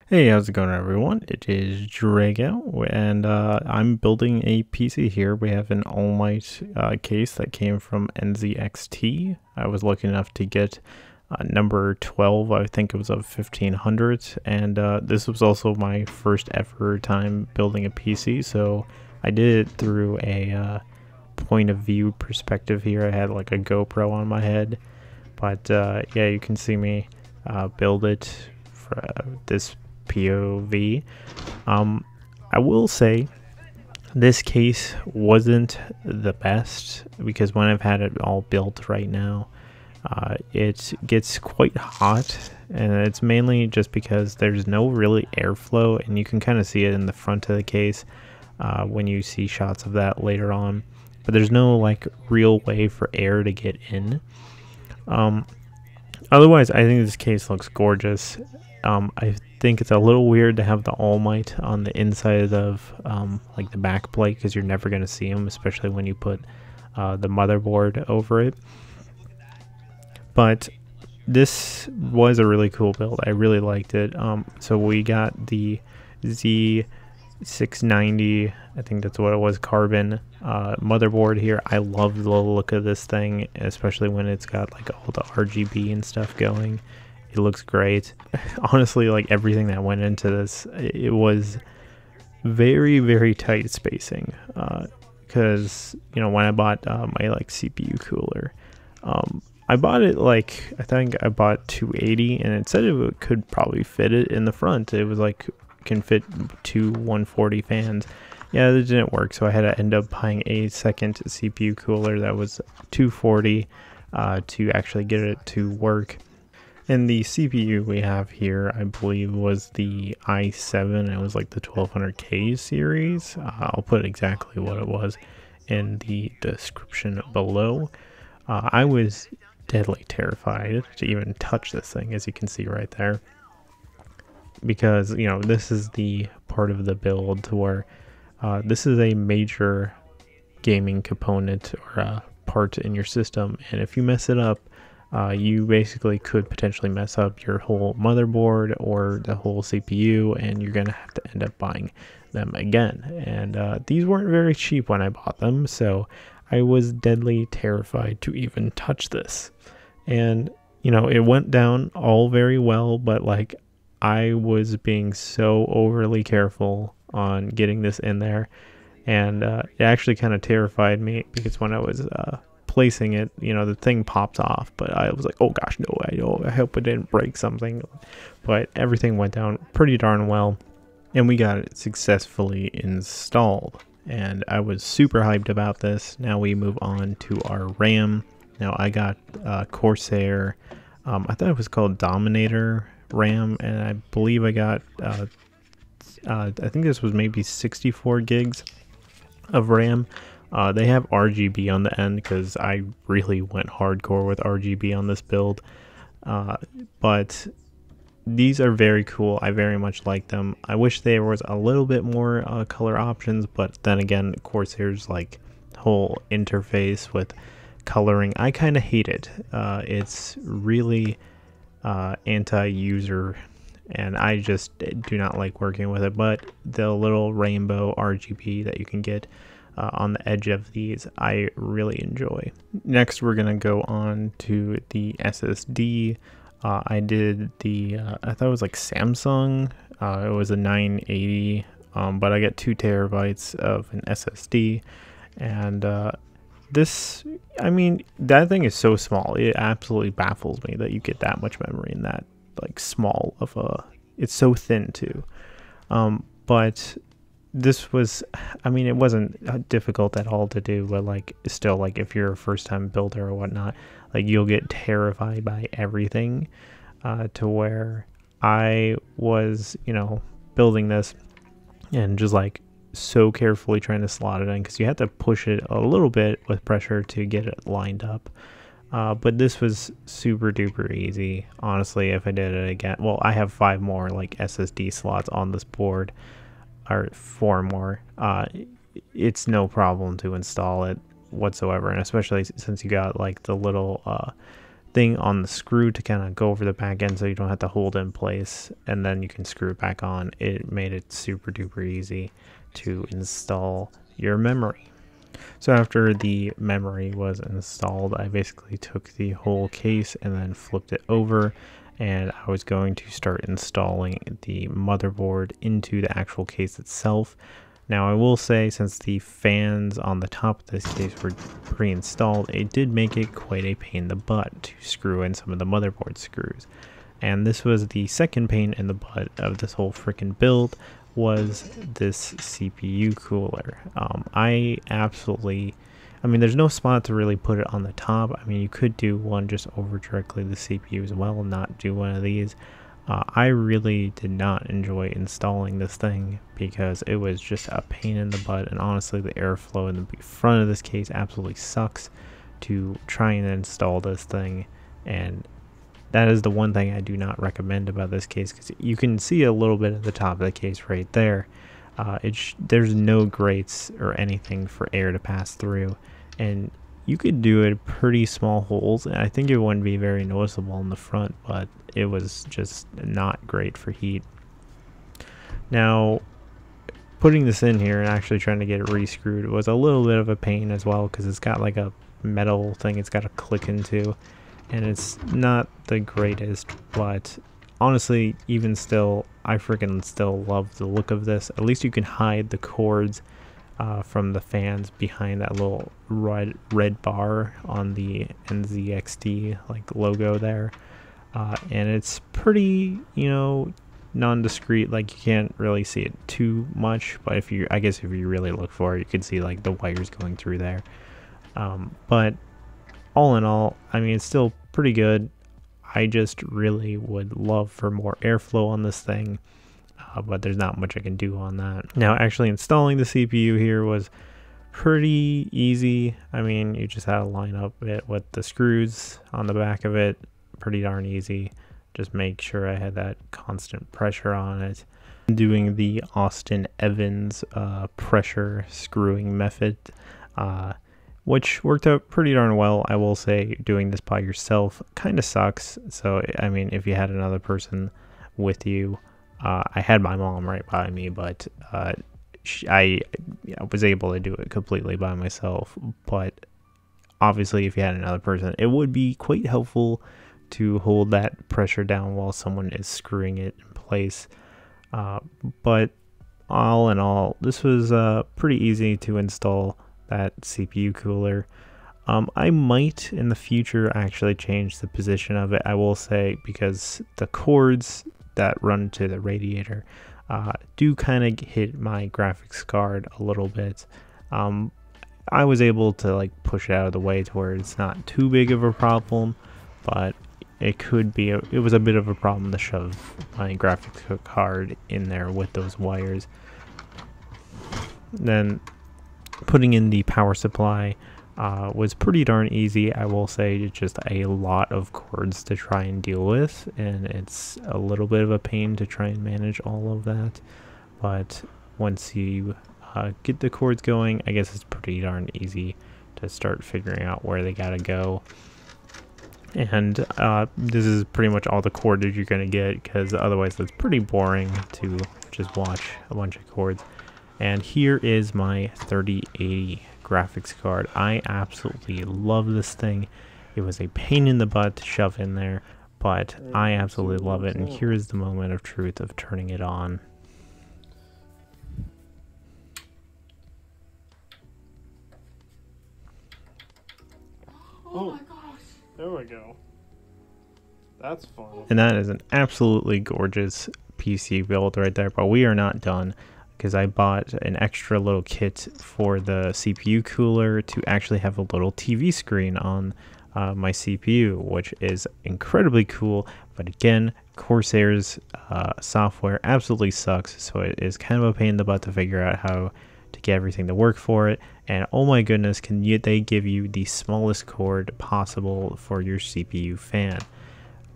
Hey, how's it going, everyone? It is Drago, and I'm building a PC here. We have an All Might case that came from NZXT. I was lucky enough to get number 12, I think it was of 1500, and this was also my first ever time building a PC, so I did it through a point of view perspective here. I had like a GoPro on my head, but yeah, you can see me build it for this POV. I will say this case wasn't the best because when I've had it all built right now, it gets quite hot, and it's mainly just because there's no really airflow, and you can kind of see it in the front of the case when you see shots of that later on, but there's no like real way for air to get in. Otherwise, I think this case looks gorgeous. I think it's a little weird to have the All Might on the inside of like the back plate, because you're never going to see them, especially when you put the motherboard over it. But this was a really cool build. I really liked it. So we got the Z690, I think that's what it was, carbon motherboard here. I love the look of this thing, especially when it's got like all the RGB and stuff going. It looks great. Honestly, like everything that went into this, it was very, very tight spacing. Because, you know, when I bought my like CPU cooler, I bought it like, I think I bought 280, and it said it could probably fit it in the front. It was like, can fit two 140 fans. Yeah, that didn't work, so I had to end up buying a second CPU cooler that was 240 to actually get it to work. And the CPU we have here, I believe, was the i7. It was like the 1200K series. I'll put exactly what it was in the description below. I was deadly terrified to even touch this thing, as you can see right there, because, you know, this is the part of the build to where this is a major gaming component or a part in your system, and if you mess it up, you basically could potentially mess up your whole motherboard or the whole CPU, and you're gonna have to end up buying them again. And these weren't very cheap when I bought them, so I was deadly terrified to even touch this. And, you know, it went down all very well, but like I was being so overly careful on getting this in there, and it actually kind of terrified me, because when I was placing it, you know, the thing popped off, but I was like, oh gosh, no, I hope it didn't break something. But everything went down pretty darn well, and we got it successfully installed, and I was super hyped about this. Now we move on to our RAM. Now I got CORSAIR, I thought it was called Dominator RAM, and I believe I got I think this was maybe 64 gigs of RAM. They have RGB on the end, because I really went hardcore with RGB on this build. But these are very cool. I very much like them. I wish there was a little bit more color options, but then again, Corsair's like whole interface with coloring, I kind of hate it. It's really anti-user, and I just do not like working with it. But the little rainbow RGB that you can get on the edge of these, I really enjoy. Next, we're gonna go on to the SSD. I did the I thought it was like Samsung. It was a 980, but I got 2 terabytes of an SSD, and this, I mean, that thing is so small. It absolutely baffles me that you get that much memory in that like small of a. It's so thin too, but this was, I mean, it wasn't difficult at all to do, but like still, like if you're a first time builder or whatnot, like you'll get terrified by everything, to where I was, you know, building this and just like so carefully trying to slot it in, because you have to push it a little bit with pressure to get it lined up. But this was super duper easy, honestly. If I did it again, well, I have 5 more like SSD slots on this board, or 4 more. It's no problem to install it whatsoever, and especially since you got like the little thing on the screw to kind of go over the back end so you don't have to hold it in place, and then you can screw it back on. It made it super duper easy to install your memory. So after the memory was installed, I basically took the whole case and then flipped it over, and I was going to start installing the motherboard into the actual case itself. Now I will say, since the fans on the top of this case were pre-installed, it did make it quite a pain in the butt to screw in some of the motherboard screws. And this was the second pain in the butt of this whole freaking build, was this CPU cooler. I mean, there's no spot to really put it on the top. I mean, you could do one just over directly the CPU as well, and not do one of these. I really did not enjoy installing this thing because it was just a pain in the butt, and honestly the airflow in the front of this case absolutely sucks to try and install this thing. And that is the one thing I do not recommend about this case, because you can see a little bit at the top of the case right there. There's no grates or anything for air to pass through, and you could do it pretty small holes, and I think it wouldn't be very noticeable in the front, but it was just not great for heat. Now, putting this in here and actually trying to get it re-screwed was a little bit of a pain as well, because it's got like a metal thing it's got to click into, and it's not the greatest, but honestly, even still, I freaking still love the look of this. At least you can hide the cords from the fans behind that little red bar on the NZXT like logo there, and it's pretty, you know, non-discreet. Like, you can't really see it too much, but I guess if you really look for it, you can see like the wires going through there. But all in all, I mean, it's still pretty good. I just really would love for more airflow on this thing, but there's not much I can do on that. Now, actually installing the CPU here was pretty easy. I mean, you just had to line up it with the screws on the back of it. Pretty darn easy. Just make sure I had that constant pressure on it. Doing the Austin Evans pressure screwing method, which worked out pretty darn well. I will say, doing this by yourself kind of sucks. So, I mean, if you had another person with you, I had my mom right by me, but I was able to do it completely by myself. But obviously, if you had another person, it would be quite helpful to hold that pressure down while someone is screwing it in place. But all in all, this was pretty easy to install that CPU cooler. I might in the future actually change the position of it, I will say, because the cords that run to the radiator do kind of hit my graphics card a little bit. I was able to like push it out of the way to where it's not too big of a problem, but it was a bit of a problem to shove my graphics card in there with those wires. Then putting in the power supply was pretty darn easy. I will say, it's just a lot of cords to try and deal with, and it's a little bit of a pain to try and manage all of that. But once you get the cords going, I guess it's pretty darn easy to start figuring out where they gotta go. And this is pretty much all the cordage you're gonna get, because otherwise it's pretty boring to just watch a bunch of cords. And here is my 3080 graphics card. I absolutely love this thing. It was a pain in the butt to shove in there, but I absolutely love it. And here is the moment of truth of turning it on. Oh my gosh. There we go. That's fun. And that is an absolutely gorgeous PC build right there, but we are not done, because I bought an extra little kit for the CPU cooler to actually have a little TV screen on my CPU, which is incredibly cool. But again, Corsair's software absolutely sucks, so it is kind of a pain in the butt to figure out how to get everything to work for it. And oh my goodness, they give you the smallest cord possible for your CPU fan.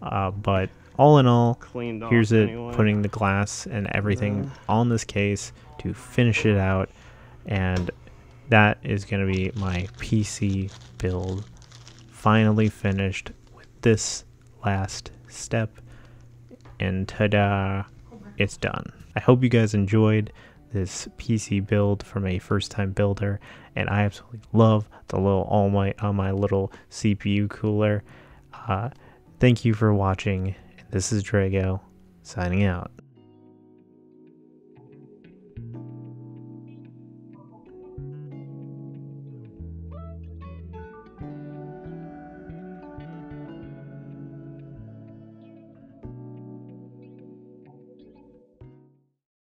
But all in all, here's it, putting the glass and everything on this case to finish it out. And that is going to be my PC build, finally finished with this last step, and ta-da, it's done. I hope you guys enjoyed this PC build from a first-time builder, and I absolutely love the little All Might on my little CPU cooler. Thank you for watching. This is Drago, signing out.